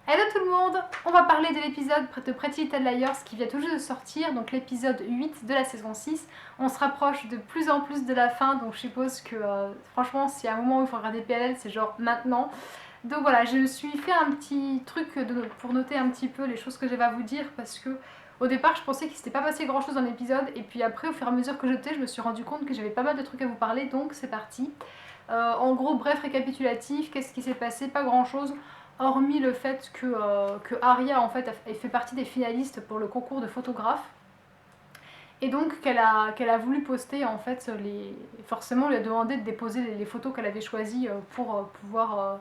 Hello tout le monde. On va parler de l'épisode de Pretty Little Liars qui vient tout juste de sortir, donc l'épisode 8 de la saison 6. On se rapproche de plus en plus de la fin, donc je suppose que franchement s'il y a un moment où il faut regarder PLL, c'est genre maintenant. Donc voilà, je me suis fait un petit truc pour noter un petit peu les choses que j'avais à vous dire, parce que au départ je pensais qu'il ne s'était pas passé grand chose dans l'épisode, et puis après au fur et à mesure que j'étais, je me suis rendu compte que j'avais pas mal de trucs à vous parler, donc c'est parti. En gros, bref récapitulatif, qu'est-ce qui s'est passé? Pas grand chose, hormis le fait que Aria en fait elle fait partie des finalistes pour le concours de photographe. Et donc qu'elle a voulu poster en fait forcément on lui a demandé de déposer les photos qu'elle avait choisies pour pouvoir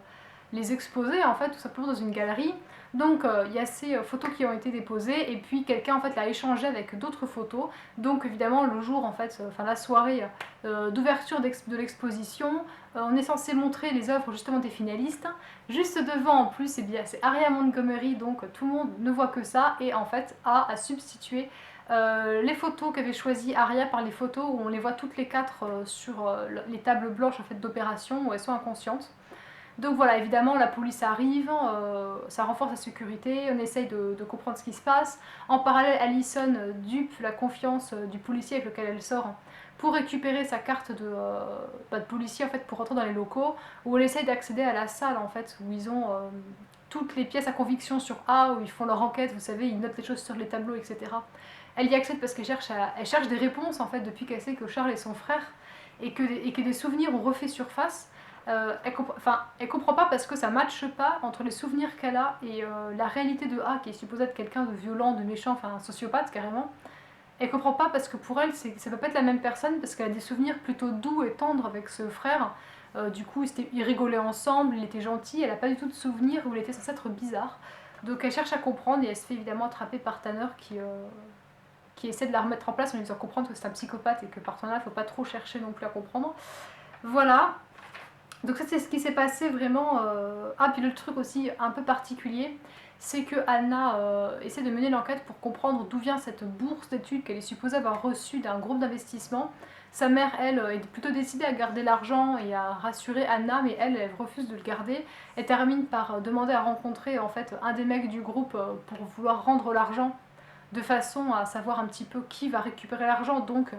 les exposer en fait tout simplement dans une galerie. Donc il y a ces photos qui ont été déposées et puis quelqu'un en fait l'a échangé avec d'autres photos. Donc évidemment le jour en fait, enfin la soirée d'ouverture de l'exposition, on est censé montrer les œuvres justement des finalistes. Juste devant en plus, c'est Aria Montgomery, donc tout le monde ne voit que ça et en fait a substitué les photos qu'avait choisies Aria par les photos où on les voit toutes les quatre sur les tables blanches en fait, d'opération où elles sont inconscientes. Donc voilà, évidemment, la police arrive, ça renforce la sécurité, on essaye de comprendre ce qui se passe. En parallèle, Allison dupe la confiance du policier avec lequel elle sort pour récupérer sa carte de policier en fait, pour rentrer dans les locaux, où elle essaye d'accéder à la salle en fait, où ils ont toutes les pièces à conviction sur A, où ils font leur enquête, vous savez, ils notent les choses sur les tableaux, etc. Elle y accède parce qu'elle cherche des réponses en fait depuis qu'elle sait que Charles est son frère et que des souvenirs ont refait surface. Elle comprend pas parce que ça matche pas entre les souvenirs qu'elle a et la réalité de A qui est supposée être quelqu'un de violent, de méchant, enfin un sociopathe carrément. Elle comprend pas parce que pour elle ça peut pas être la même personne parce qu'elle a des souvenirs plutôt doux et tendres avec ce frère. Du coup ils rigolaient ensemble, il était gentil, elle a pas du tout de souvenirs où il était censé être bizarre. Donc elle cherche à comprendre et elle se fait évidemment attraper par Tanner qui essaie de la remettre en place en lui faisant comprendre que c'est un psychopathe et que par là, il ne faut pas trop chercher non plus à comprendre. Voilà. Donc ça c'est ce qui s'est passé vraiment. Ah puis le truc aussi un peu particulier, c'est que Anna essaie de mener l'enquête pour comprendre d'où vient cette bourse d'études qu'elle est supposée avoir reçue d'un groupe d'investissement. Sa mère, elle, est plutôt décidée à garder l'argent et à rassurer Anna, mais elle refuse de le garder. Elle termine par demander à rencontrer en fait un des mecs du groupe pour vouloir rendre l'argent de façon à savoir un petit peu qui va récupérer l'argent. Donc,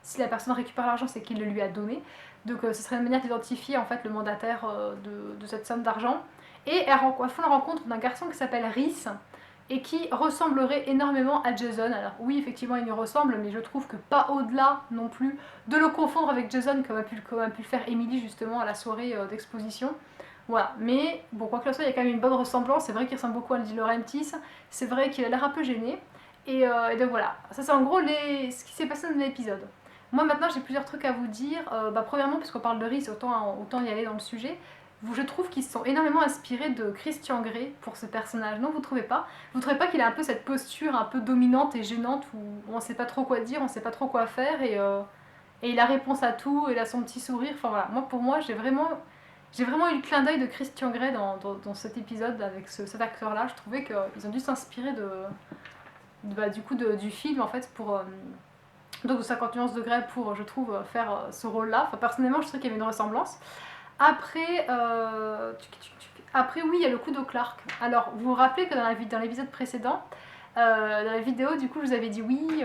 si la personne récupère l'argent, c'est qu'il le lui a donné. Donc, ce serait une manière d'identifier en fait le mandataire de cette somme d'argent. Et elle fait la rencontre d'un garçon qui s'appelle Rhys et qui ressemblerait énormément à Jason. Alors oui, effectivement, il lui ressemble, mais je trouve que pas au-delà non plus de le confondre avec Jason comme a pu le faire Emily justement à la soirée d'exposition. Voilà, mais bon, quoi que ce soit, il y a quand même une bonne ressemblance. C'est vrai qu'il ressemble beaucoup à Andy Laurentiis. C'est vrai qu'il a l'air un peu gêné. Et donc voilà, ça c'est en gros ce qui s'est passé dans l'épisode. Moi maintenant j'ai plusieurs trucs à vous dire. Premièrement, puisqu'on parle de Rhys, autant y aller dans le sujet. Je trouve qu'ils se sont énormément inspirés de Christian Grey pour ce personnage, non vous trouvez pas? Vous trouvez pas qu'il a un peu cette posture un peu dominante et gênante où on sait pas trop quoi dire, on sait pas trop quoi faire et il a réponse à tout, il a son petit sourire, enfin voilà, pour moi j'ai vraiment eu le clin d'œil de Christian Grey dans cet épisode avec cet acteur là. Je trouvais qu'ils ont dû s'inspirer du film en fait pour donc de 50 nuances de Grey pour je trouve faire ce rôle là. Enfin personnellement je trouve qu'il y avait une ressemblance. Après après oui il y a le coup de Clark. Alors vous vous rappelez que dans l'épisode précédent dans la vidéo du coup je vous avais dit oui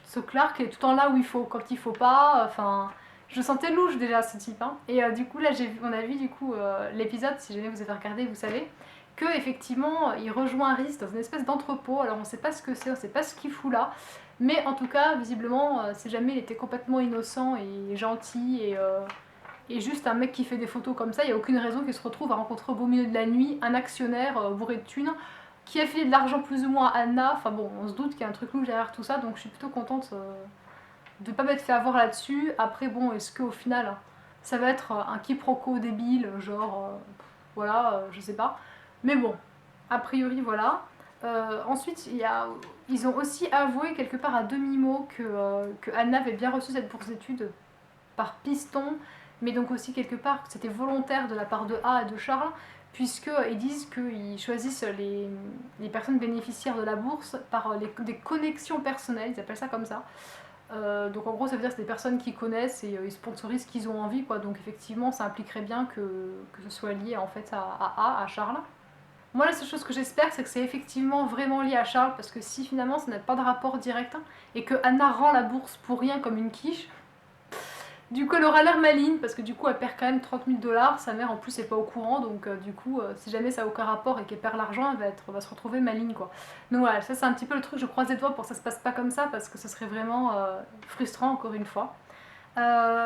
ce Clark est tout le temps là où il faut quand il faut pas enfin je sentais louche déjà ce type hein. Et du coup là on a vu du coup l'épisode si jamais vous avez regardé vous savez que effectivement il rejoint Rhys dans une espèce d'entrepôt. Alors on sait pas ce que c'est, on sait pas ce qu'il fout là, mais en tout cas visiblement si jamais il était complètement innocent et gentil et juste un mec qui fait des photos comme ça, il n'y a aucune raison qu'il se retrouve à rencontrer au beau milieu de la nuit un actionnaire bourré de thunes qui a filé de l'argent plus ou moins à Anna. Enfin bon, on se doute qu'il y a un truc louche derrière tout ça, donc je suis plutôt contente de ne pas m'être fait avoir là-dessus. Après bon, est-ce qu'au final ça va être un quiproquo débile, genre voilà, je sais pas. Mais bon, a priori voilà. Ensuite, ils ont aussi avoué quelque part à demi-mot que Anna avait bien reçu cette bourse d'études par piston, mais donc aussi quelque part que c'était volontaire de la part de A et de Charles, puisqu'ils disent qu'ils choisissent les personnes bénéficiaires de la bourse par des connexions personnelles, ils appellent ça comme ça. Donc en gros ça veut dire que c'est des personnes qui connaissent et ils sponsorisent ce qu'ils ont envie, quoi. Donc effectivement ça impliquerait bien que ce soit lié en fait à Charles. Moi la seule chose que j'espère c'est que c'est effectivement vraiment lié à Charles, parce que si finalement ça n'a pas de rapport direct hein, et que Anna rend la bourse pour rien comme une quiche, du coup elle aura l'air maligne parce que du coup elle perd quand même 30 000 $, sa mère en plus est pas au courant donc du coup si jamais ça n'a aucun rapport et qu'elle perd l'argent elle va se retrouver maligne quoi. Donc voilà, ça c'est un petit peu le truc, je croise les doigts pour que ça se passe pas comme ça parce que ce serait vraiment frustrant encore une fois.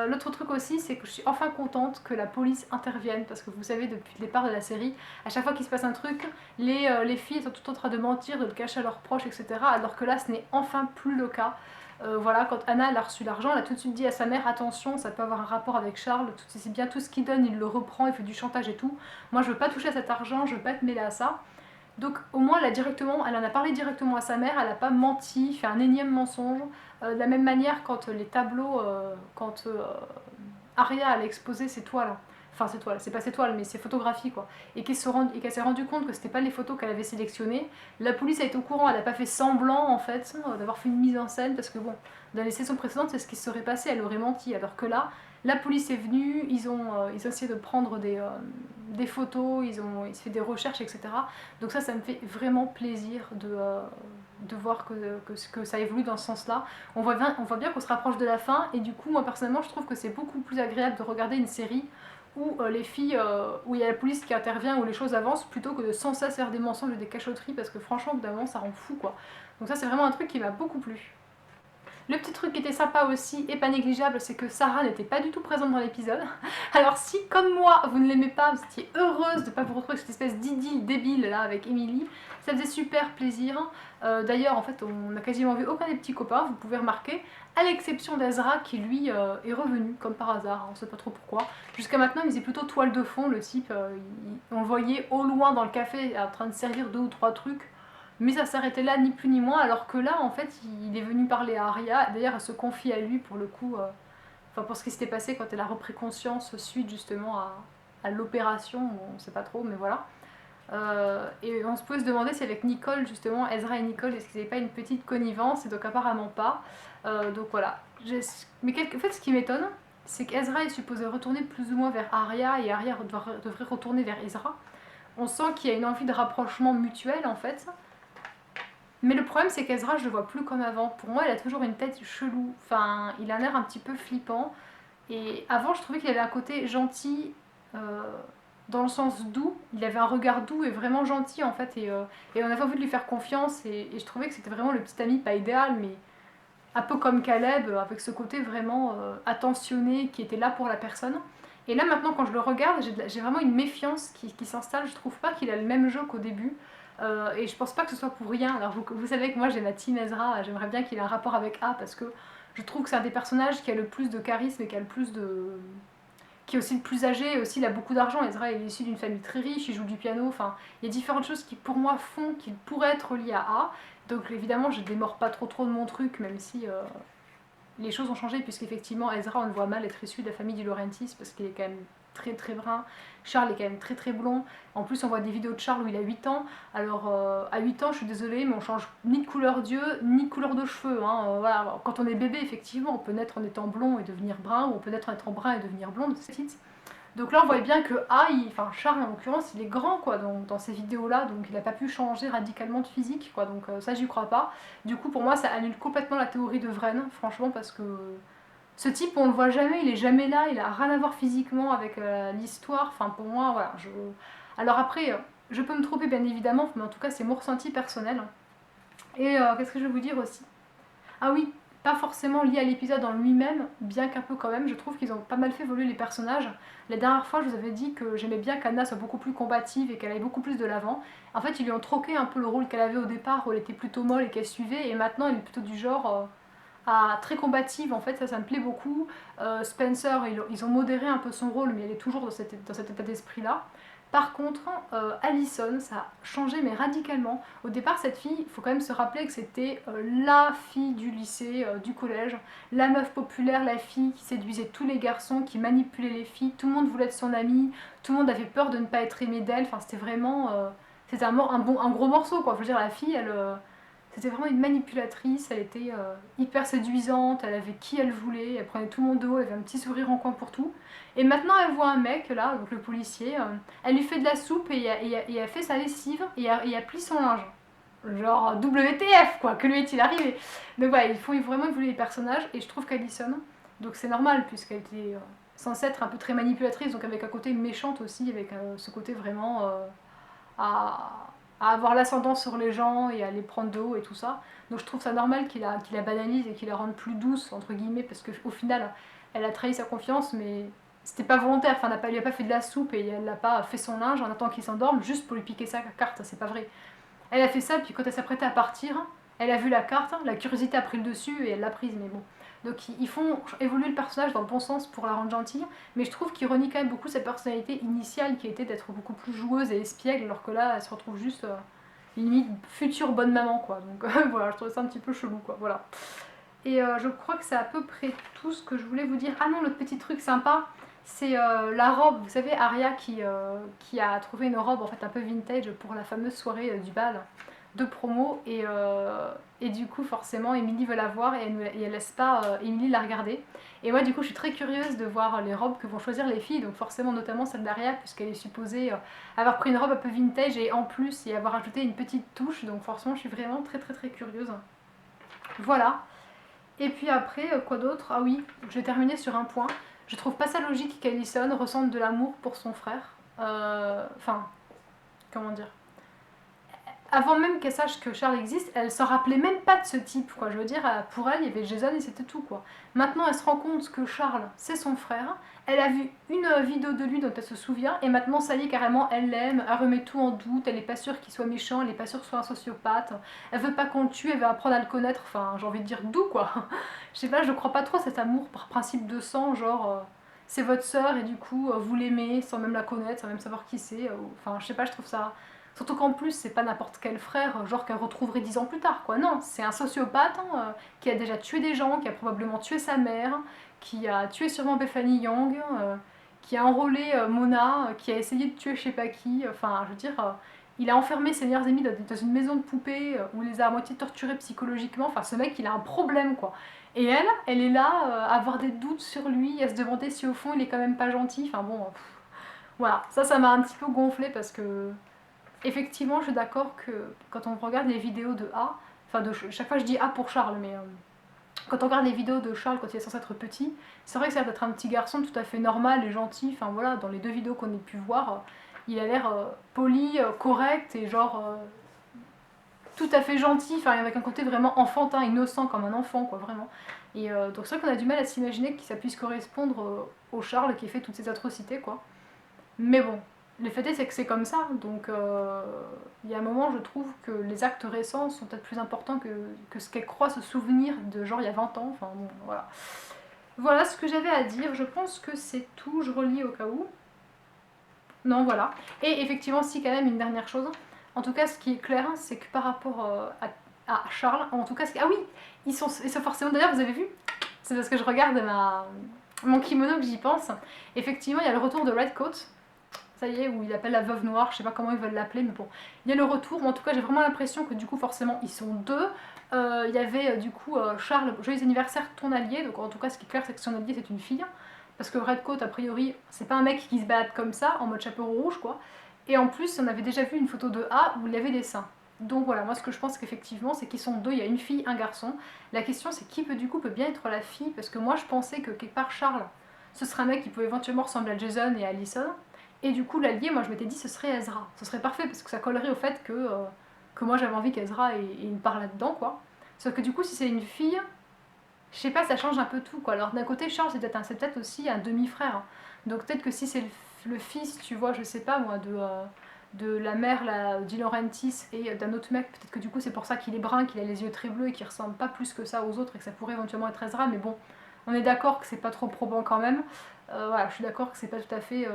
L'autre truc aussi, c'est que je suis enfin contente que la police intervienne parce que vous savez, depuis le départ de la série, à chaque fois qu'il se passe un truc, les filles sont tout en train de mentir, de le cacher à leurs proches, etc. Alors que là, ce n'est enfin plus le cas. Voilà, quand Anna elle a reçu l'argent, elle a tout de suite dit à sa mère attention, ça peut avoir un rapport avec Charles, c'est bien tout ce qu'il donne, il le reprend, il fait du chantage et tout. Moi, je veux pas toucher à cet argent, je veux pas être mêlée à ça. Donc au moins elle en a parlé directement à sa mère, elle n'a pas menti, fait un énième mensonge. De la même manière quand les tableaux, quand Aria elle a exposé ses toiles, enfin ses toiles, c'est pas ses toiles mais ses photographies quoi, et qu'elle s'est rendue compte que c'était pas les photos qu'elle avait sélectionnées, la police a été au courant, elle a pas fait semblant en fait d'avoir fait une mise en scène parce que bon, dans les saisons précédentes c'est ce qui se serait passé, elle aurait menti, alors que là, la police est venue, ils ont essayé de prendre des photos, ils ont fait des recherches, etc. Donc ça me fait vraiment plaisir de voir que ça évolue dans ce sens-là. On voit bien qu'on se rapproche de la fin, et du coup, moi personnellement, je trouve que c'est beaucoup plus agréable de regarder une série où les filles, où il y a la police qui intervient, où les choses avancent, plutôt que de sans cesse faire des mensonges et des cachotteries, parce que franchement, au bout d'un moment, ça rend fou, quoi. Donc ça, c'est vraiment un truc qui m'a beaucoup plu. Le petit truc qui était sympa aussi et pas négligeable, c'est que Sarah n'était pas du tout présente dans l'épisode. Alors si, comme moi, vous ne l'aimez pas, vous étiez heureuse de ne pas vous retrouver cette espèce d'idylle débile là avec Emily, ça faisait super plaisir. D'ailleurs, en fait, on n'a quasiment vu aucun des petits copains, vous pouvez remarquer, à l'exception d'Ezra qui lui est revenu, comme par hasard, on ne sait pas trop pourquoi. Jusqu'à maintenant, il faisait plutôt toile de fond, le type, on le voyait au loin dans le café en train de servir 2 ou 3 trucs. Mais ça s'arrêtait là, ni plus ni moins, alors que là, en fait, il est venu parler à Arya. D'ailleurs, elle se confie à lui pour le coup, enfin pour ce qui s'était passé quand elle a repris conscience suite justement à l'opération, on sait pas trop, mais voilà. Et on se peut se demander si avec Nicole, justement, Ezra et Nicole, est-ce qu'ils n'avaient pas une petite connivence, et donc apparemment pas. Donc voilà. Mais en fait, ce qui m'étonne, c'est qu'Ezra est supposé retourner plus ou moins vers Arya, et Arya devrait retourner vers Ezra. On sent qu'il y a une envie de rapprochement mutuel, en fait. Mais le problème, c'est qu'Ezra, je le vois plus comme avant. Pour moi, il a toujours une tête chelou. Enfin, il a un air un petit peu flippant. Et avant, je trouvais qu'il avait un côté gentil, dans le sens doux. Il avait un regard doux et vraiment gentil, en fait. Et on avait envie de lui faire confiance. Et je trouvais que c'était vraiment le petit ami, pas idéal, mais un peu comme Caleb, avec ce côté vraiment attentionné, qui était là pour la personne. Et là, maintenant, quand je le regarde, j'ai vraiment une méfiance qui s'installe. Je trouve pas qu'il a le même jeu qu'au début. Et je pense pas que ce soit pour rien. Alors vous savez que moi j'ai ma team Ezra, j'aimerais bien qu'il ait un rapport avec A parce que je trouve que c'est un des personnages qui a le plus de charisme et qui a le plus de... qui est aussi le plus âgé, et aussi il a beaucoup d'argent. Ezra il est issu d'une famille très riche, il joue du piano, enfin il y a différentes choses qui pour moi font qu'il pourrait être lié à A. Donc évidemment je démords pas trop de mon truc, même si les choses ont changé, puisqu'effectivement Ezra on le voit mal être issu de la famille du Laurentis parce qu'il est quand même très brun. Charles est quand même très blond. En plus, on voit des vidéos de Charles où il a 8 ans. Alors, à 8 ans, je suis désolée, mais on change ni de couleur d'yeux, ni de couleur de cheveux. Hein. Voilà. Quand on est bébé, effectivement, on peut naître en étant blond et devenir brun, ou on peut naître en étant brun et devenir blonde. Donc là, on voit bien que enfin Charles en l'occurrence, il est grand quoi dans ces vidéos-là, donc il n'a pas pu changer radicalement de physique, quoi. Donc ça, j'y crois pas. Du coup, pour moi, ça annule complètement la théorie de Vren, franchement, parce que ce type, on le voit jamais, il est jamais là, il a rien à voir physiquement avec l'histoire. Enfin, pour moi, voilà. Alors après, je peux me tromper bien évidemment, mais en tout cas, c'est mon ressenti personnel. Et qu'est-ce que je vais vous dire aussi? Ah oui, pas forcément lié à l'épisode en lui-même, bien qu'un peu quand même. Je trouve qu'ils ont pas mal fait évoluer les personnages. La dernière fois, je vous avais dit que j'aimais bien qu'Anna soit beaucoup plus combative et qu'elle aille beaucoup plus de l'avant. En fait, ils lui ont troqué un peu le rôle qu'elle avait au départ, où elle était plutôt molle et qu'elle suivait, et maintenant, elle est plutôt du genre très combative, en fait, ça me plaît beaucoup. Spencer, ils ont modéré un peu son rôle, mais elle est toujours dans cet état d'esprit-là. Par contre, Allison, ça a changé, mais radicalement. Au départ, cette fille, il faut quand même se rappeler que c'était la fille du lycée, du collège, la meuf populaire, la fille qui séduisait tous les garçons, qui manipulait les filles, tout le monde voulait être son amie, tout le monde avait peur de ne pas être aimé d'elle, enfin c'était vraiment... c'était un gros morceau, quoi. Je veux dire, la fille, C'était vraiment une manipulatrice, elle était hyper séduisante, elle avait qui elle voulait, elle prenait tout le monde de haut, elle avait un petit sourire en coin pour tout. Et maintenant elle voit un mec là, donc le policier, elle lui fait de la soupe et elle fait sa lessive et elle plie son linge. Genre WTF quoi, que lui est-il arrivé? Donc voilà, il faut vraiment évoluer les personnages et je trouve qu'Alison, donc c'est normal puisqu'elle était censée être un peu très manipulatrice, donc avec un côté méchante aussi, avec ce côté vraiment à, à avoir l'ascendant sur les gens et à les prendre de haut et tout ça. Donc je trouve ça normal qu'il la banalise et qu'il la rende plus douce, entre guillemets, parce qu'au final, elle a trahi sa confiance, mais c'était pas volontaire. Enfin, elle lui a pas fait de la soupe et elle n'a pas fait son linge en attendant qu'il s'endorme juste pour lui piquer sa carte, c'est pas vrai. Elle a fait ça, puis quand elle s'apprêtait à partir, elle a vu la carte, la curiosité a pris le dessus et elle l'a prise, mais bon. Donc ils font évoluer le personnage dans le bon sens pour la rendre gentille, mais je trouve qu'ils renient quand même beaucoup sa personnalité initiale qui était d'être beaucoup plus joueuse et espiègle, alors que là elle se retrouve juste limite future bonne maman quoi. Donc voilà, je trouvais ça un petit peu chelou quoi, voilà. Et je crois que c'est à peu près tout ce que je voulais vous dire. Ah non, l'autre petit truc sympa, c'est la robe. Vous savez, Aria qui a trouvé une robe en fait un peu vintage pour la fameuse soirée du bal de promo et du coup forcément Emily veut la voir et elle laisse pas Emily la regarder et moi du coup je suis très curieuse de voir les robes que vont choisir les filles, donc forcément notamment celle d'Aria puisqu'elle est supposée avoir pris une robe un peu vintage et en plus y avoir ajouté une petite touche, donc forcément je suis vraiment très curieuse. Voilà. Et puis après quoi d'autre? Ah oui, je vais terminer sur un point, je trouve pas ça logique qu'Alison ressente de l'amour pour son frère, enfin comment dire, avant même qu'elle sache que Charles existe, elle s'en rappelait même pas de ce type, quoi. Je veux dire, pour elle, il y avait Jason et c'était tout, quoi. Maintenant, elle se rend compte que Charles, c'est son frère. Elle a vu une vidéo de lui dont elle se souvient, et maintenant, ça y est, carrément, elle l'aime, elle remet tout en doute, elle est pas sûre qu'il soit méchant, elle est pas sûre qu'il soit un sociopathe, elle veut pas qu'on le tue, elle veut apprendre à le connaître, enfin, j'ai envie de dire d'où, quoi. Je sais pas, je crois pas trop à cet amour par principe de sang, genre... c'est votre sœur et du coup vous l'aimez sans même la connaître, sans même savoir qui c'est. Enfin, je sais pas, je trouve ça. Surtout qu'en plus, c'est pas n'importe quel frère, genre qu'elle retrouverait 10 ans plus tard, quoi. Non, c'est un sociopathe qui a déjà tué des gens, qui a probablement tué sa mère, qui a tué sûrement Bethany Young, qui a enrôlé Mona, qui a essayé de tuer je sais pas qui. Enfin, je veux dire, il a enfermé ses meilleurs amis dans une maison de poupées où il les a à moitié torturés psychologiquement. Enfin, ce mec, il a un problème, quoi. Et elle est là à avoir des doutes sur lui, à se demander si au fond il est quand même pas gentil. Enfin bon, voilà, ça m'a un petit peu gonflé parce que effectivement, je suis d'accord que quand on regarde les vidéos de A, enfin chaque fois je dis A pour Charles, mais quand on regarde les vidéos de Charles quand il est censé être petit, c'est vrai que ça a l'air d'être un petit garçon tout à fait normal et gentil. Enfin voilà, dans les deux vidéos qu'on ait pu voir, il a l'air poli, correct et genre tout à fait gentil, enfin avec un côté vraiment enfantin, innocent comme un enfant quoi, vraiment. Et donc c'est vrai qu'on a du mal à s'imaginer que ça puisse correspondre au Charles qui fait toutes ces atrocités quoi. Mais bon, le fait est que c'est comme ça, donc il y a un moment je trouve que les actes récents sont peut-être plus importants que ce qu'elle croit se souvenir de genre il y a 20 ans, enfin bon voilà. Voilà ce que j'avais à dire, je pense que c'est tout, je relis au cas où. Non voilà. Et effectivement si quand même une dernière chose, en tout cas ce qui est clair c'est que par rapport à Charles, en tout cas ah oui, ils sont forcément, d'ailleurs vous avez vu, c'est parce que je regarde mon kimono que j'y pense, effectivement il y a le retour de Redcoat, ça y est, où il appelle la veuve noire, je sais pas comment ils veulent l'appeler, mais bon, il y a le retour, mais en tout cas j'ai vraiment l'impression que du coup forcément ils sont deux. Il y avait du coup Charles, joyeux anniversaire, ton allié, donc en tout cas ce qui est clair c'est que son allié c'est une fille, parce que Redcoat a priori c'est pas un mec qui se balade comme ça, en mode chapeau rouge quoi, et en plus on avait déjà vu une photo de A où il avait des seins. Donc voilà, moi ce que je pense qu'effectivement c'est qu'ils sont deux, il y a une fille, un garçon. La question c'est qui peut bien être la fille, parce que moi je pensais que quelque part Charles, ce serait un mec qui peut éventuellement ressembler à Jason et à Allison. Et du coup, l'allié, moi je m'étais dit ce serait Ezra. Ce serait parfait parce que ça collerait au fait que moi j'avais envie qu'Ezra ait une part là-dedans, quoi. Sauf que du coup, si c'est une fille, je sais pas, ça change un peu tout, quoi. Alors d'un côté, Charles, c'est peut-être aussi un demi-frère. Donc peut-être que si c'est le fils, tu vois, je sais pas moi, de la mère, Di Laurentiis, et d'un autre mec, peut-être que du coup c'est pour ça qu'il est brun, qu'il a les yeux très bleus et qu'il ressemble pas plus que ça aux autres et que ça pourrait éventuellement être Ezra, mais bon, on est d'accord que c'est pas trop probant quand même. Voilà, je suis d'accord que c'est pas tout à fait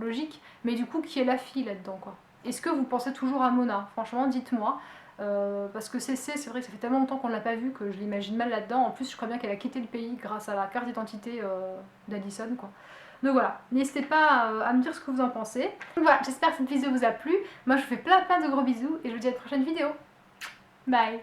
logique. Mais du coup, qui est la fille là-dedans, quoi? Est-ce que vous pensez toujours à Mona? Franchement, dites-moi. Parce que c'est vrai que ça fait tellement longtemps qu'on ne l'a pas vue que je l'imagine mal là-dedans. En plus, je crois bien qu'elle a quitté le pays grâce à la carte d'identité d'Addison, quoi. Donc voilà, n'hésitez pas à me dire ce que vous en pensez. Donc voilà, j'espère que cette vidéo vous a plu. Moi, je vous fais plein de gros bisous et je vous dis à la prochaine vidéo. Bye!